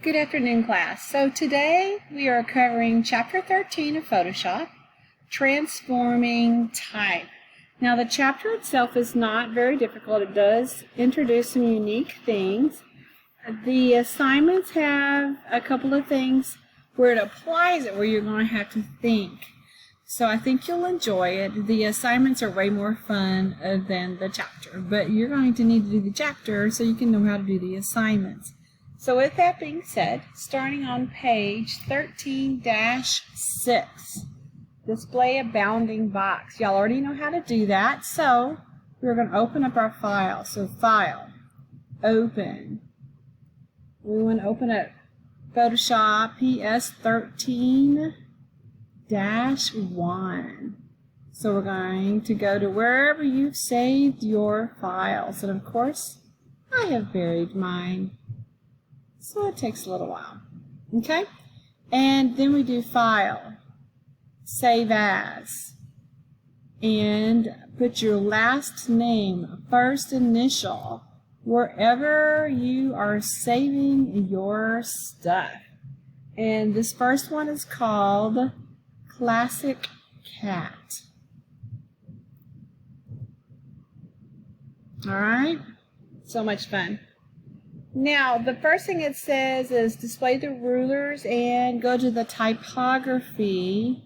Good afternoon, class. So today we are covering Chapter 13 of Photoshop, Transforming Type. Now the chapter itself is not very difficult. It does introduce some unique things. The assignments have a couple of things where it applies it where you're going to have to think. So I think you'll enjoy it. The assignments are way more fun than the chapter, but you're going to need to do the chapter so you can know how to do the assignments. So with that being said, starting on page 13-6, display a bounding box. Y'all already know how to do that, so we're going to open up our file. So File, Open. We want to open up Photoshop PS13-1. So we're going to go to wherever you've saved your files. And of course, I have buried mine. So it takes a little while. Okay? And then we do File, Save As, and put your last name, first initial, wherever you are saving your stuff. And this first one is called Classic Cat. Alright? So much fun. Now, the first thing it says is display the rulers and go to the Typography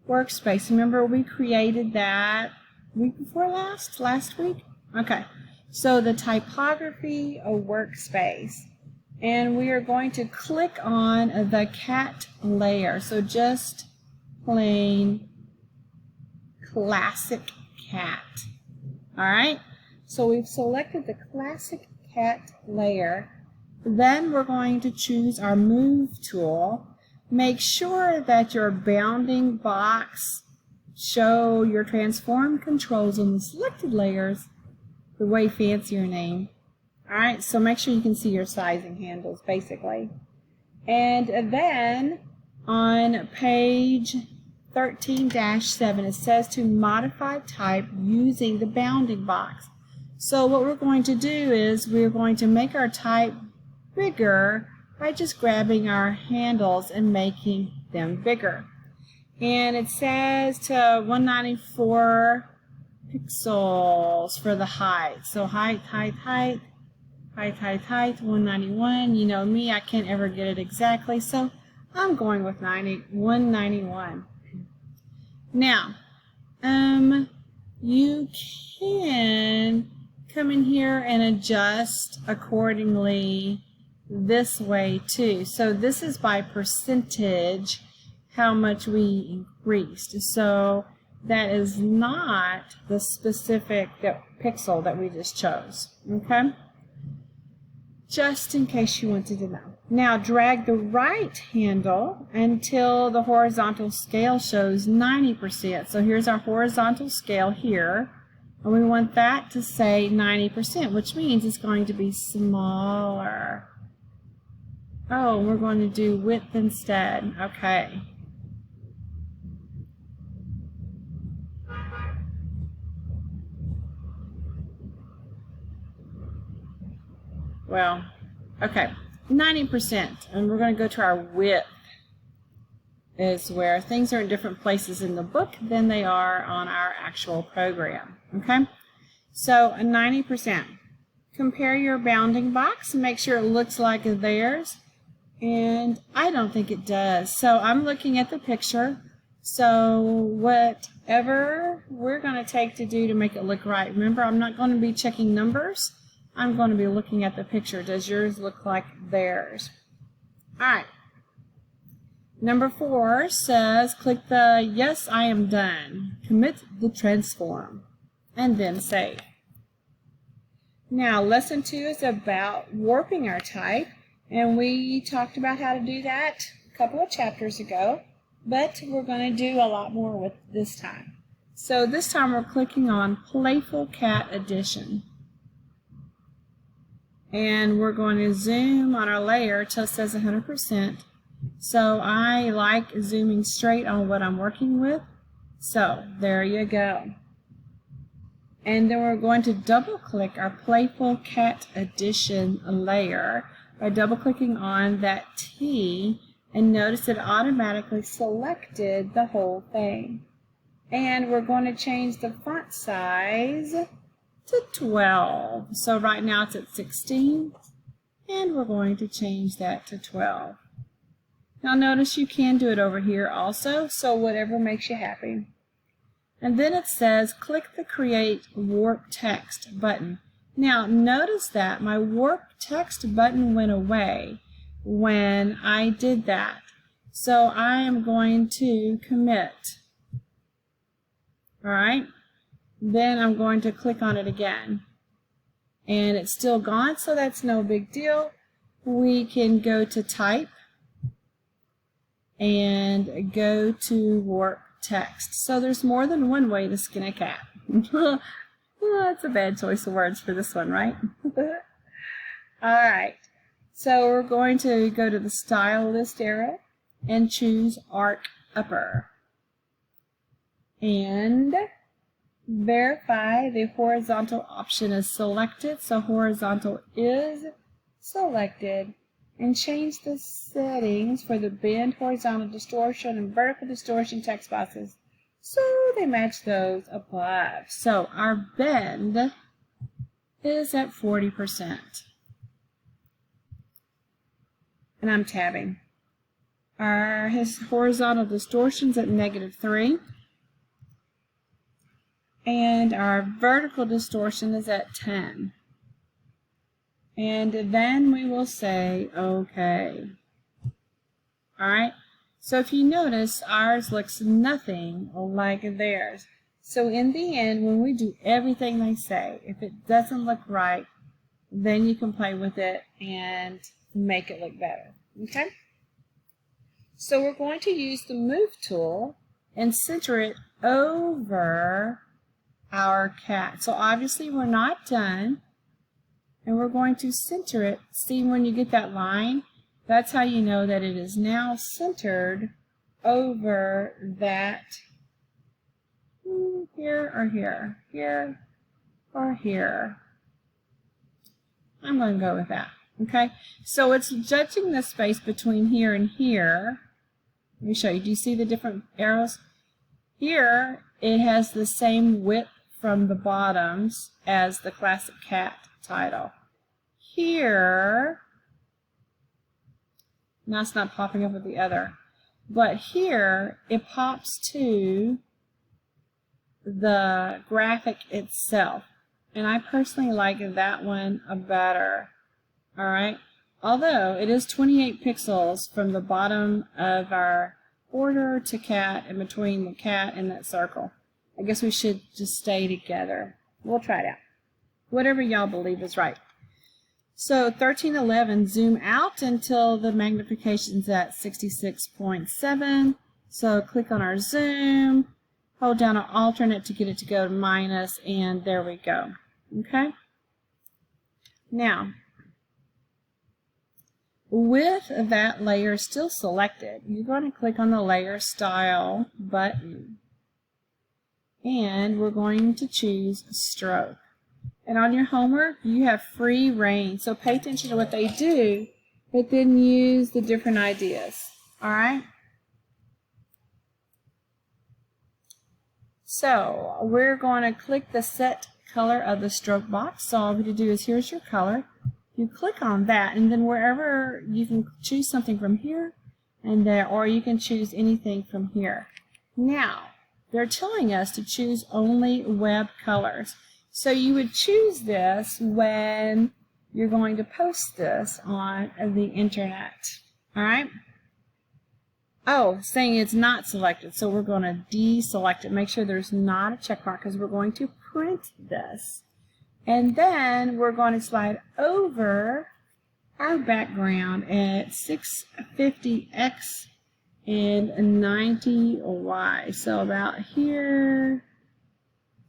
Workspace. Remember, we created that week before last week? Okay. So the Typography Workspace. And we are going to click on the cat layer. So just plain Classic Cat. Alright? So we've selected the Classic Cat layer. Then we're going to choose our Move tool. Make sure that your bounding box show your transform controls on the selected layers the way fancier name. Alright, so make sure you can see your sizing handles basically. And then on page 13-7 it says to modify type using the bounding box. So what we're going to do is we're going to make our type bigger by just grabbing our handles and making them bigger. And it says to 194 pixels for the height. So height, 191. You know me, I can't ever get it exactly, so I'm going with 191. Now, you can come in here and adjust accordingly this way too. So this is by percentage how much we increased. So that is not the specific pixel that we just chose. Okay? Just in case you wanted to know. Now drag the right handle until the horizontal scale shows 90%. So here's our horizontal scale here. And we want that to say 90%, which means it's going to be smaller. Oh, we're going to do width instead. Okay. Well, okay. 90%. And we're going to go to our width. Is where things are in different places in the book than they are on our actual program. Okay? So 90%. Compare your bounding box and make sure it looks like theirs. And I don't think it does. So I'm looking at the picture. So whatever we're going to take to do to make it look right. Remember, I'm not going to be checking numbers. I'm going to be looking at the picture. Does yours look like theirs? Alright. Number 4 says, click the Yes, I am done. Commit the transform. And then save. Now, lesson 2 is about warping our type. And we talked about how to do that a couple of chapters ago. But we're going to do a lot more with this time. So this time we're clicking on Playful Cat Edition. And we're going to zoom on our layer till it says 100%. So I like zooming straight on what I'm working with. So there you go. And then we're going to double click our Playful Cat Edition layer by double-clicking on that T, and notice it automatically selected the whole thing. And we're going to change the font size to 12. So right now it's at 16, and we're going to change that to 12. Now notice you can do it over here also, so whatever makes you happy. And then it says click the Create Warp Text button. Now notice that my Warp Text button went away when I did that. So I am going to commit. Alright, then I'm going to click on it again. And it's still gone, so that's no big deal. We can go to Type and go to Warp Text. So there's more than one way to skin a cat. Well, that's a bad choice of words for this one, right? Alright, so we're going to go to the Style List area and choose Arc Upper. And verify the horizontal option is selected. So horizontal is selected. And change the settings for the bend, horizontal distortion, and vertical distortion text boxes so they match those above. So our bend is at 40%. And I'm tabbing. His horizontal distortion's at -3. And our vertical distortion is at 10. And then we will say OK. Alright, so if you notice, ours looks nothing like theirs. So in the end, when we do everything they say, if it doesn't look right, then you can play with it and make it look better. Okay? So we're going to use the Move tool and center it over our cat. So obviously we're not done. And we're going to center it. See, when you get that line, that's how you know that it is now centered over that here or here, here or here. I'm going to go with that. Okay, so it's judging the space between here and here. Let me show you. Do you see the different arrows? Here, it has the same width from the bottoms as the Classic Cat title. Here, now it's not popping up with the other, but here it pops to the graphic itself, and I personally like that one better. Alright, although it is 28 pixels from the bottom of our border to cat and between the cat and that circle. I guess we should just stay together. We'll try it out. Whatever y'all believe is right. So 1311, zoom out until the magnification's at 66.7. So click on our zoom, hold down an alternate to get it to go to minus, and there we go. Okay? Now, with that layer still selected, you're going to click on the Layer Style button. And we're going to choose Stroke. And on your homework, you have free reign. So pay attention to what they do, but then use the different ideas. Alright? So we're going to click the Set Color of the Stroke box. So all we have to do is, here's your color. You click on that, and then wherever you can choose something from here and there, or you can choose anything from here. Now, they're telling us to choose only web colors. So you would choose this when you're going to post this on the internet. Alright? Oh, saying it's not selected. So we're going to deselect it. Make sure there's not a check mark because we're going to print this. And then we're going to slide over our background at 650x and 90y. So about here,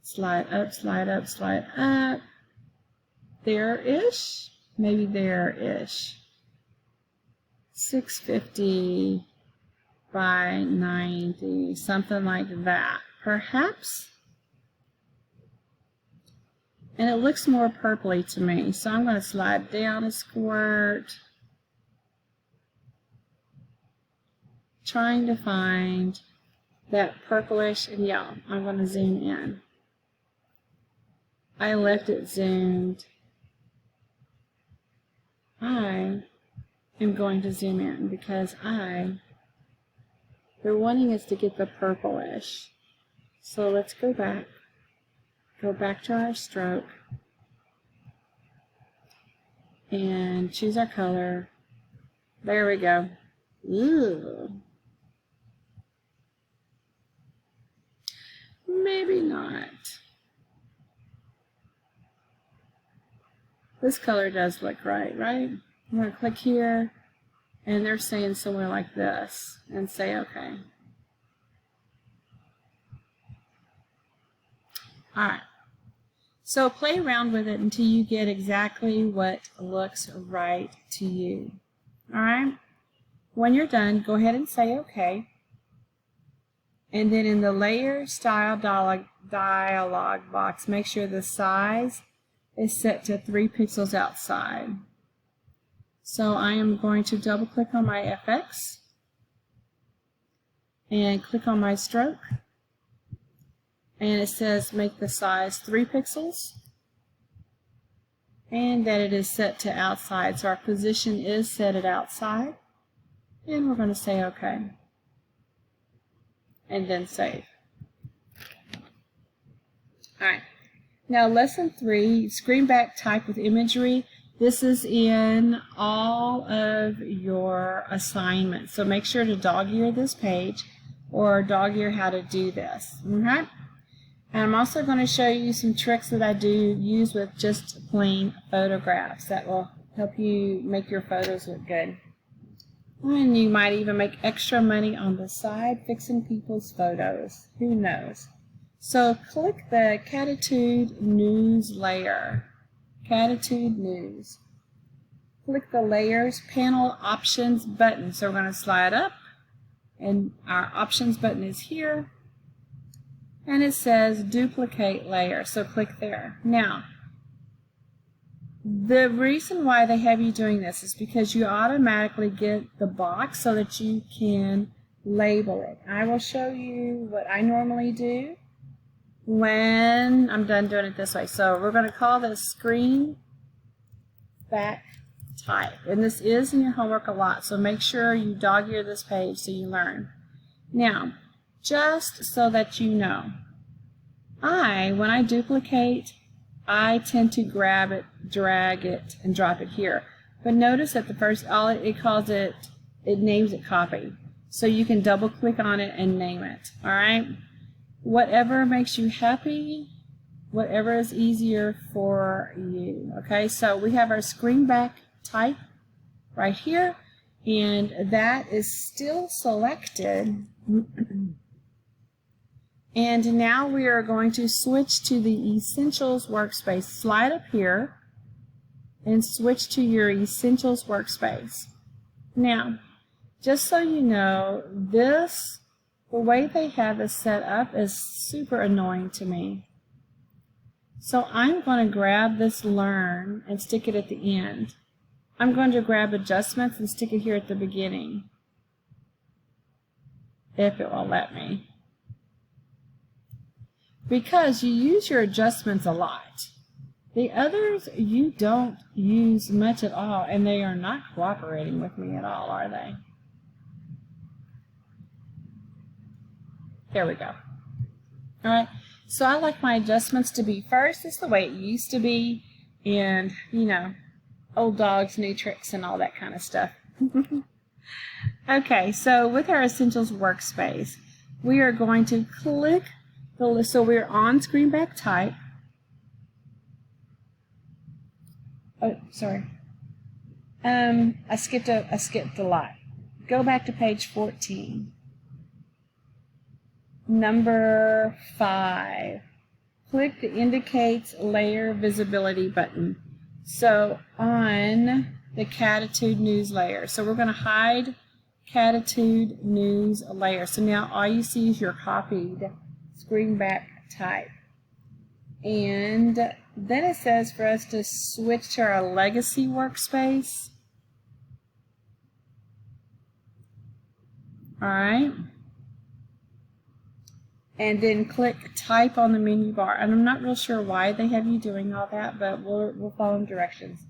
slide up, slide up, slide up. There-ish, maybe there-ish. 650 by 90, something like that, perhaps. And it looks more purpley to me, so I'm going to slide down a squirt. trying to find that purplish, and yeah, I'm going to zoom in. I left it zoomed. I am going to zoom in because they're wanting us to get the purplish. So let's go back to our stroke, and choose our color. There we go. Ooh. Maybe not. This color does look right? I'm going to click here, and they're saying somewhere like this, and say OK. Alright. So play around with it until you get exactly what looks right to you. Alright? When you're done, go ahead and say OK. And then in the Layer Style dialog box, make sure the size is set to 3 pixels outside. So I am going to double click on my FX and click on my stroke, and it says make the size 3 pixels and that it is set to outside. So our position is set at outside, and we're going to say OK and then save. Alright. Now, lesson 3, screen back type with imagery. This is in all of your assignments. So make sure to dog-ear this page or dog-ear how to do this. Okay? And I'm also going to show you some tricks that I do use with just plain photographs that will help you make your photos look good. And you might even make extra money on the side fixing people's photos. Who knows? So click the Catitude News layer. Catitude News. Click the Layers Panel Options button. So we're going to slide up, and our Options button is here. And it says Duplicate Layer. So click there. Now, the reason why they have you doing this is because you automatically get the box so that you can label it. I will show you what I normally do when I'm done doing it this way. So we're going to call this screen back type. And this is in your homework a lot, so make sure you dog-ear this page so you learn. Now, just so that you know, when I duplicate, I tend to grab it, drag it, and drop it here. But notice that the first, it names it copy. So you can double click on it and name it. Alright? Whatever makes you happy, whatever is easier for you. Okay, so we have our screen back type right here, and that is still selected. And now we are going to switch to the Essentials workspace. Slide up here and switch to your Essentials workspace. Now, just so you know, the way they have this set up is super annoying to me. So I'm going to grab this Learn and stick it at the end. I'm going to grab Adjustments and stick it here at the beginning, if it will let me. Because you use your adjustments a lot. The others you don't use much at all, and they are not cooperating with me at all, are they? There we go. Alright, so I like my adjustments to be first. It's the way it used to be, and, you know, old dogs, new tricks, and all that kind of stuff. Okay, so with our Essentials workspace, we are going to click the list. So we're on screen back type. Oh, sorry. I skipped a lot. Go back to page 14. Number 5. Click the Indicates Layer Visibility button. So on the Catitude News layer. So we're going to hide Catitude News layer. So now all you see is your copied screen back type. And then it says for us to switch to our Legacy workspace. All right. And then click type on the menu bar. And I'm not real sure why they have you doing all that, but we'll follow directions.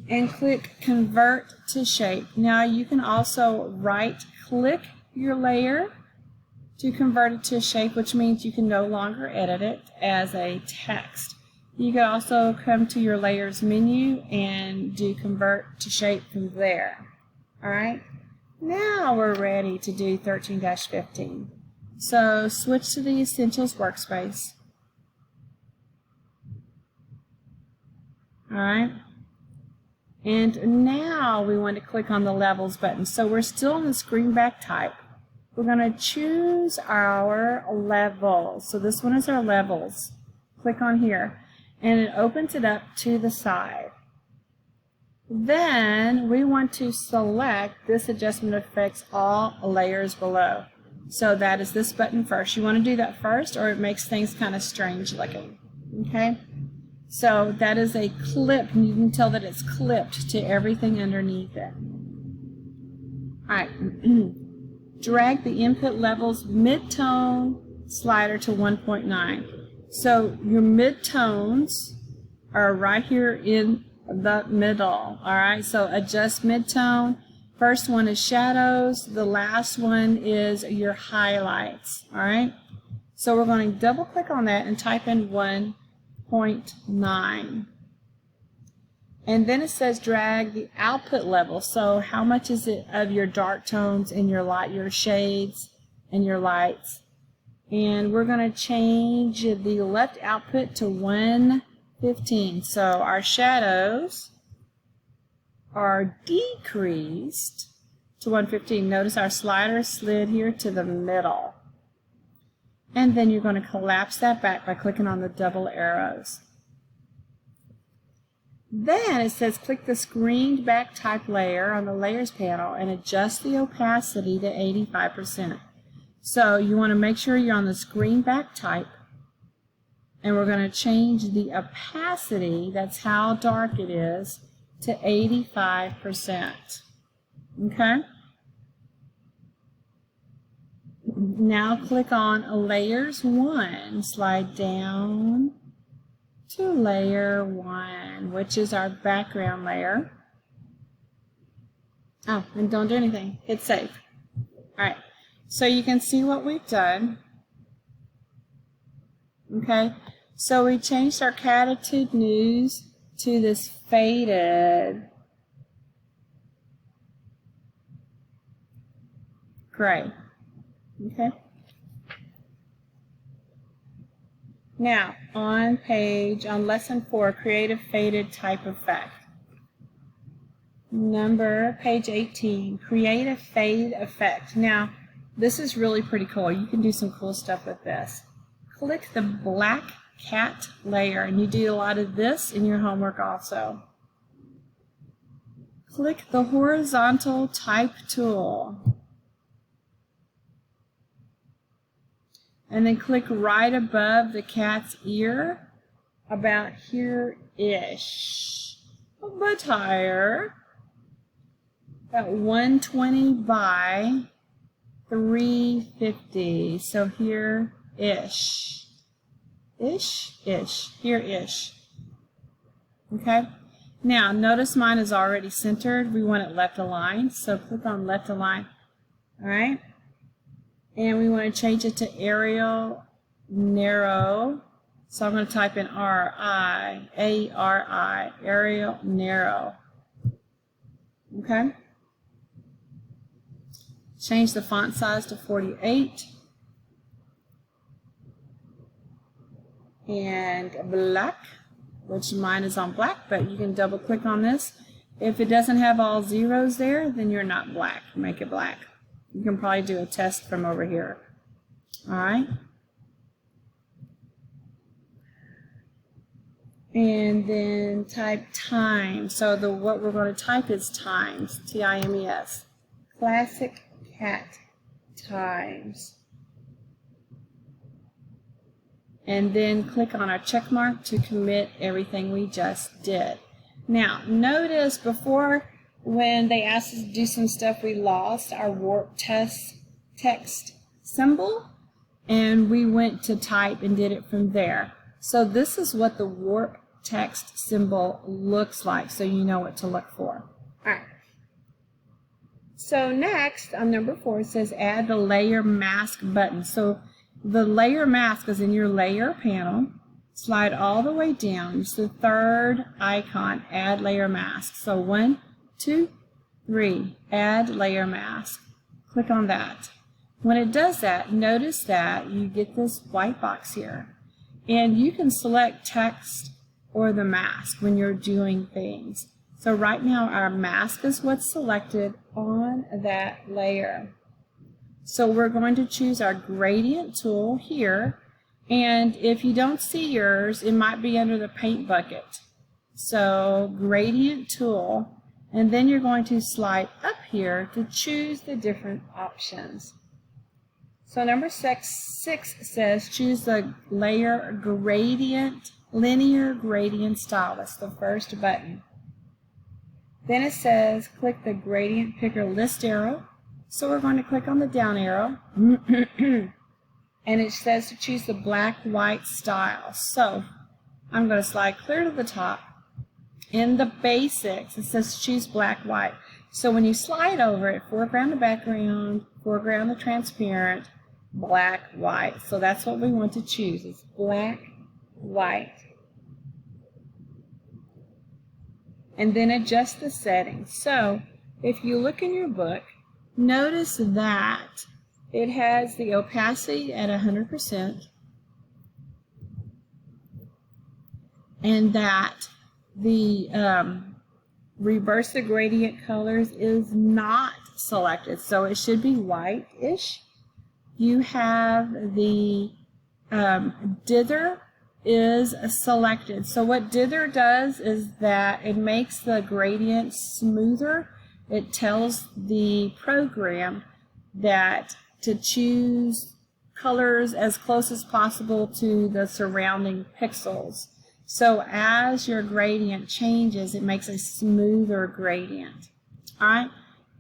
And click convert to shape. Now you can also right click your layer to convert it to shape, which means you can no longer edit it as a text. You can also come to your layers menu and do convert to shape from there. All right. Now we're ready to do 13-15. So switch to the Essentials workspace. All right. And now we want to click on the levels button. So we're still in the screen back type. We're going to choose our levels. So this one is our levels. Click on here. And it opens it up to the side. Then we want to select this adjustment affects all layers below. So that is this button first. You want to do that first or it makes things kind of strange looking. Okay? So that is a clip, and you can tell that it's clipped to everything underneath it. Alright. Drag the input levels midtone slider to 1.9. So your midtones are right here in the middle. Alright, so adjust midtone. First one is shadows. The last one is your highlights. Alright, so we're going to double click on that and type in 1.9. And then it says drag the output level. So how much is it of your dark tones and your light, your shades and your lights? And we're going to change the left output to 115. So our shadows are decreased to 115. Notice our slider slid here to the middle. And then you're going to collapse that back by clicking on the double arrows. Then it says click the screened back type layer on the layers panel and adjust the opacity to 85%. So you want to make sure you're on the screen back type, and we're going to change the opacity, that's how dark it is, to 85%. Okay? Now click on Layers 1, slide down to Layer 1, which is our background layer. Oh, and don't do anything. Hit Save. Alright, so you can see what we've done. Okay, so we changed our Catitude News to this faded gray. Okay. Now, on lesson 4, create a faded type effect. Page 18, create a fade effect. Now, this is really pretty cool. You can do some cool stuff with this. Click the black cat layer, and you do a lot of this in your homework also. Click the horizontal type tool. And then click right above the cat's ear, about here-ish, but higher, about 120 by 350, so here-ish, here-ish, okay? Now, notice mine is already centered. We want it left aligned, so click on left align, all right? And we want to change it to Arial Narrow. So I'm going to type in R-I-A-R-I, Arial Narrow. Okay? Change the font size to 48. And black, which mine is on black, but you can double click on this. If it doesn't have all zeros there, then you're not black. Make it black. You can probably do a test from over here. All right. And then type time. So what we're going to type is times, T-I-M-E-S. Classic cat times. And then click on our check mark to commit everything we just did. Now, notice before when they asked us to do some stuff, we lost our warp text symbol, and we went to type and did it from there. So this is what the warp text symbol looks like, so you know what to look for. All right. So next, on number 4, it says add the layer mask button. So the layer mask is in your layer panel. Slide all the way down. It's the third icon, add layer mask. So 1, 2, 3, add layer mask. Click on that. When it does that, notice that you get this white box here. And you can select text or the mask when you're doing things. So right now our mask is what's selected on that layer. So we're going to choose our gradient tool here. And if you don't see yours, it might be under the paint bucket. So gradient tool, and then you're going to slide up here to choose the different options. So number 6 says choose the layer gradient, linear gradient style. That's the first button. Then it says click the gradient picker list arrow. So we're going to click on the down arrow. And it says to choose the black white style. So I'm going to slide clear to the top. In the basics, it says choose black white. So when you slide over it, foreground to background, foreground to transparent, black white. So that's what we want to choose. It's black white. And then adjust the settings. So if you look in your book, notice that it has the opacity at 100% and that the reverse the gradient colors is not selected. So it should be white-ish. You have the dither is selected. So what dither does is that it makes the gradient smoother. It tells the program that to choose colors as close as possible to the surrounding pixels. So as your gradient changes, it makes a smoother gradient. All right,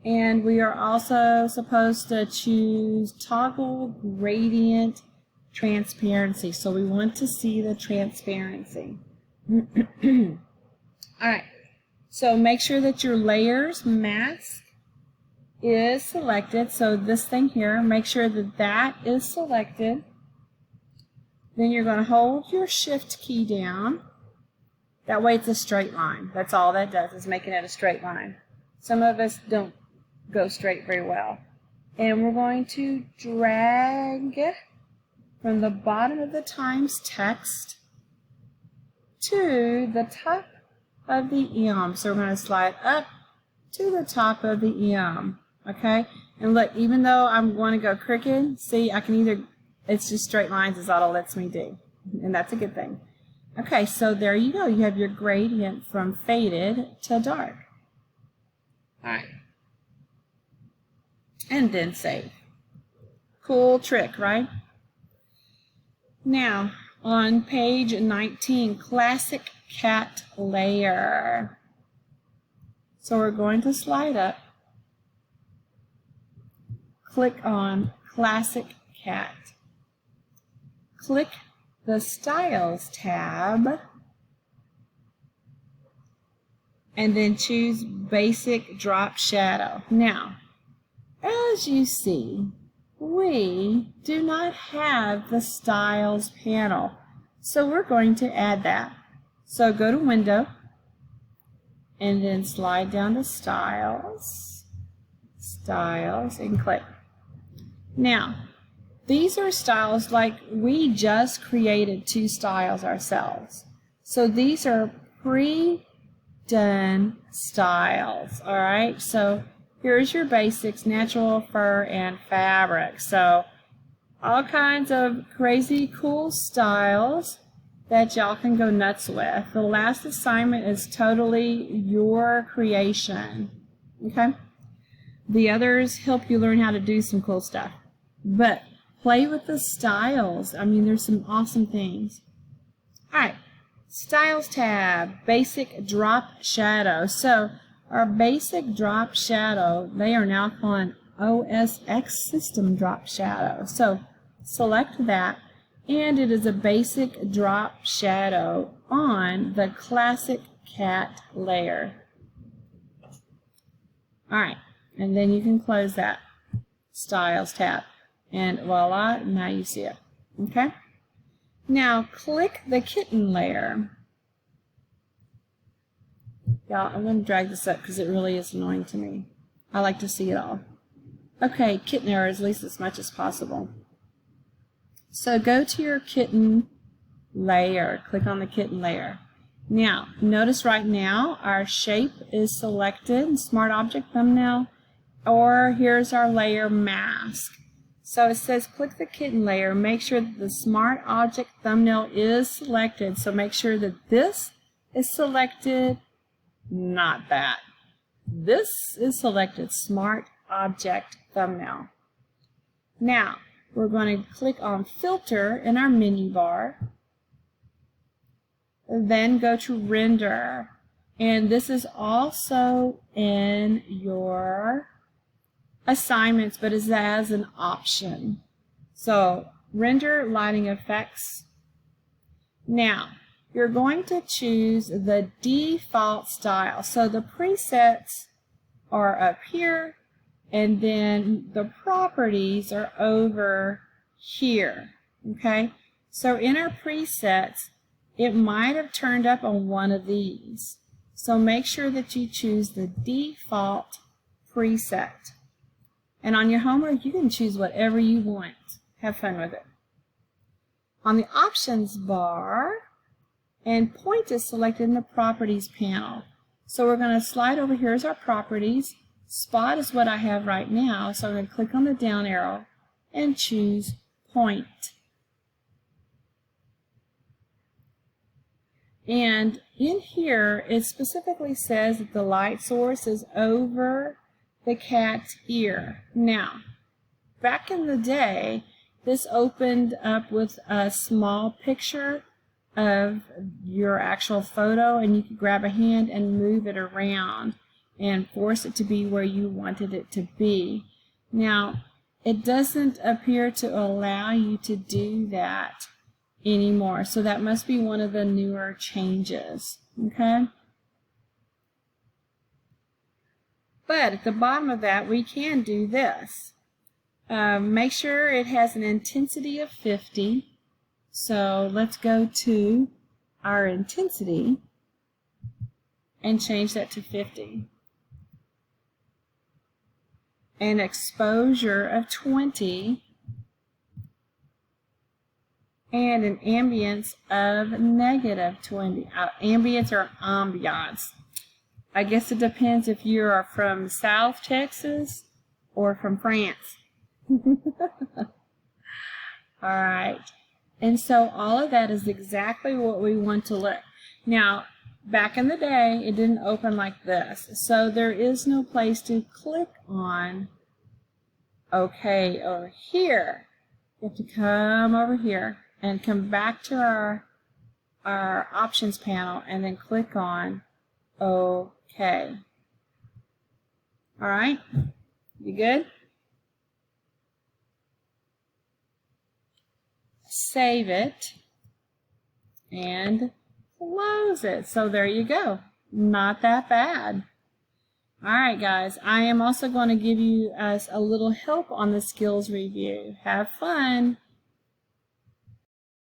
and we are also supposed to choose toggle gradient transparency. So we want to see the transparency. All right, so make sure that your layers mask is selected. So this thing here, make sure that that is selected. Then you're going to hold your shift key down. That way it's a straight line. That's all that does, is making it a straight line. Some of us don't go straight very well. And we're going to drag from the bottom of the times text to the top of the M. So we're going to slide up to the top of the M. Okay, and look, even though I'm going to go crooked, see, I can either, it's just straight lines is all it lets me do, and that's a good thing. Okay, so there you go. You have your gradient from faded to dark. All right, and then save. Cool trick, right? Now, on page 19, classic cat layer. So we're going to slide up. Click on Classic Cat. Click the Styles tab and then choose Basic Drop Shadow. Now, as you see, we do not have the Styles panel, so we're going to add that. So go to Window and then slide down to Styles, and click. Now, these are styles like we just created 2 styles ourselves. So these are pre-done styles, all right? So here's your basics, natural, fur, and fabric. So all kinds of crazy cool styles that y'all can go nuts with. The last assignment is totally your creation, okay? The others help you learn how to do some cool stuff. But play with the styles. I mean, there's some awesome things. All right, Styles tab, Basic Drop Shadow. So our basic drop shadow, they are now calling OSX system drop shadow. So select that, and it is a basic drop shadow on the classic cat layer. Alright, and then you can close that Styles tab, and voila, now you see it. Okay? Now click the kitten layer. Y'all, I'm going to drag this up because it really is annoying to me. I like to see it all. Okay, kitten layer, at least as much as possible. So go to your kitten layer. Click on the kitten layer. Now, notice right now our shape is selected, Smart Object Thumbnail, or here's our layer mask. So it says click the kitten layer. Make sure that the Smart Object Thumbnail is selected. So make sure that this is selected, not that. This is selected, Smart Object Thumbnail. Now, we're going to click on Filter in our menu bar. Then go to Render. And this is also in your assignments, but is as an option. So, Render Lighting Effects. Now, you're going to choose the default style. So the presets are up here, and then the properties are over here. Okay? So in our presets, it might have turned up on one of these. So make sure that you choose the default preset. And on your homework, you can choose whatever you want. Have fun with it. On the options bar, and point is selected in the properties panel. So we're going to slide over here as our properties. Spot is what I have right now. So I'm going to click on the down arrow and choose point. And in here, it specifically says that the light source is over the cat's ear. Now, back in the day, this opened up with a small picture of your actual photo, and you could grab a hand and move it around and force it to be where you wanted it to be. Now, it doesn't appear to allow you to do that anymore, so that must be one of the newer changes. Okay? But at the bottom of that, we can do this. Make sure it has an intensity of 50. So let's go to our intensity and change that to 50. An exposure of 20. And an ambience of -20. Ambience or ambiance. I guess it depends if you are from South Texas or from France. Alright. And so all of that is exactly what we want to look. Now, back in the day, it didn't open like this. So there is no place to click on OK over here. You have to come over here and come back to our options panel and then click on OK. Alright? You good? Save it and close it. So there you go. Not that bad. Alright guys, I am also going to give you a little help on the skills review. Have fun.